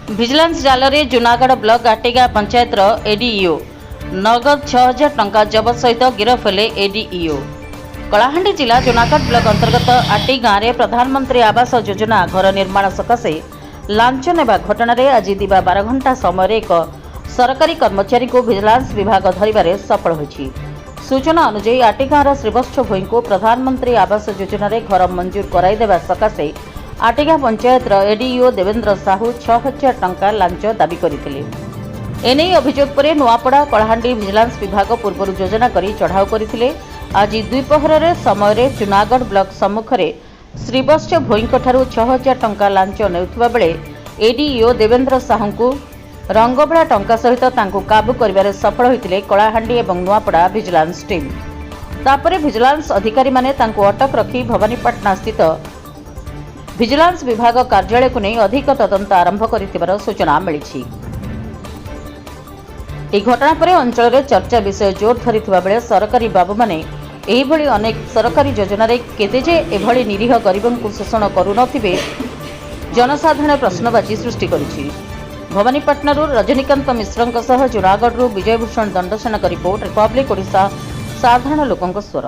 Vigilance ଜାଲରେ Junagarh block ଆଟିଗା ପଞ୍ଚାୟତର ADEO ନଗଦ 6000 ଟଙ୍କା ଜବତ ସହିତ ଗିରଫ ହେଲେ ଏଡିଇଓ। କଳାହାଣ୍ଡି ଜିଲ୍ଲା ଜୁନାଗଡ଼ ବ୍ଲକ ଅନ୍ତର୍ଗତ ଆଟି ଗାଁରେ ପ୍ରଧାନମନ୍ତ୍ରୀ ଆବାସ ଯୋଜନା ଘର ନିର୍ମାଣ ସକାଶେ ଲାଞ୍ଚ ନେବା ଘଟଣାରେ ଆଜି ଦିବା 12 ଘଣ୍ଟା ସମୟରେ ଏକ ସରକାରୀ କର୍ମଚାରୀଙ୍କୁ ଭିଜିଲାନ୍ସ ବିଭାଗ ଧରିବାରେ ସଫଳ ହୋଇଛି। ସୂଚନା ଅନୁଯାୟୀ ଆଟି ଗାଁର ଶ୍ରୀବତ୍ସ ଭୋଇଙ୍କୁ ପ୍ରଧାନମନ୍ତ୍ରୀ ଆବାସ ଯୋଜନାରେ ଘର ମଞ୍ଜୁର କରାଇଦେବା ସକାଶେ ଆଟିଗା ପଞ୍ଚାୟତର ଏଡିଇଓ ଦେବେନ୍ଦ୍ର ସାହୁ 6000 ଟଙ୍କା ଲାଞ୍ଚ ଦାବି କରିଥିଲେ। ଏନେଇ ଅଭିଯୋଗ ପରେ ନୂଆପଡ଼ା କଳାହାଣ୍ଡି ଭିଜିଲାନ୍ସ ବିଭାଗ ପୂର୍ବରୁ ଯୋଜନା କରି ଚଢ଼ାଉ କରିଥିଲେ। ଆଜି ଦ୍ୱିପ୍ରହରରେ ସମୟରେ ଜୁନାଗଡ଼ ବ୍ଲକ ସମ୍ମୁଖରେ ଶ୍ରୀବତ୍ସ ଭୋଇଙ୍କଠାରୁ 6000 ଟଙ୍କା ଲାଞ୍ଚ ନେଉଥିବା ବେଳେ ଏଡିଇଓ ଦେବେନ୍ଦ୍ର ସାହୁଙ୍କୁ ରଙ୍ଗଭଳା ଟଙ୍କା ସହିତ ତାଙ୍କୁ କାବୁ କରିବାରେ ସଫଳ ହୋଇଥିଲେ କଳାହାଣ୍ଡି ଏବଂ ନୂଆପଡ଼ା ଭିଜିଲାନ୍ସ ଟିମ୍। ତାପରେ ଭିଜିଲାନ୍ସ ଅଧିକାରୀମାନେ ତାଙ୍କୁ ଅଟକ ରଖି ଭବାନୀପାଟଣା ସ୍ଥିତ ଭିଜିଲାନ୍ସ ବିଭାଗ କାର୍ଯ୍ୟାଳୟକୁ ନେଇ ଅଧିକ ତଦନ୍ତ ଆରମ୍ଭ କରିଥିବାର ସୂଚନା ମିଳିଛି। ଏହି ଘଟଣା ପରେ ଅଞ୍ଚଳରେ ଚର୍ଚ୍ଚା ବିଷୟ ଜୋର ଧରିଥିବା ବେଳେ ସରକାରୀ ବାବୁମାନେ ଏହିଭଳି ଅନେକ ସରକାରୀ ଯୋଜନାରେ କେତେ ଯେ ଏଭଳି ନିରୀହ ଗରିବଙ୍କୁ ଶୋଷଣ କରୁନଥିବେ ଜନସାଧାରଣ ପ୍ରଶ୍ନବାଚୀ ସୃଷ୍ଟି କରିଛି। ଭବାନୀପାଟଣାରୁ ରଜନୀକାନ୍ତ ମିଶ୍ରଙ୍କ ସହ ଜୁନାଗଡ଼ରୁ ବିଜୟ ଭୂଷଣ ଦଣ୍ଡସେନାଙ୍କ ରିପୋର୍ଟ, ରିପବ୍ଲିକ୍ ଓଡ଼ିଶା, ସାଧାରଣ ଲୋକଙ୍କ ସ୍ୱର।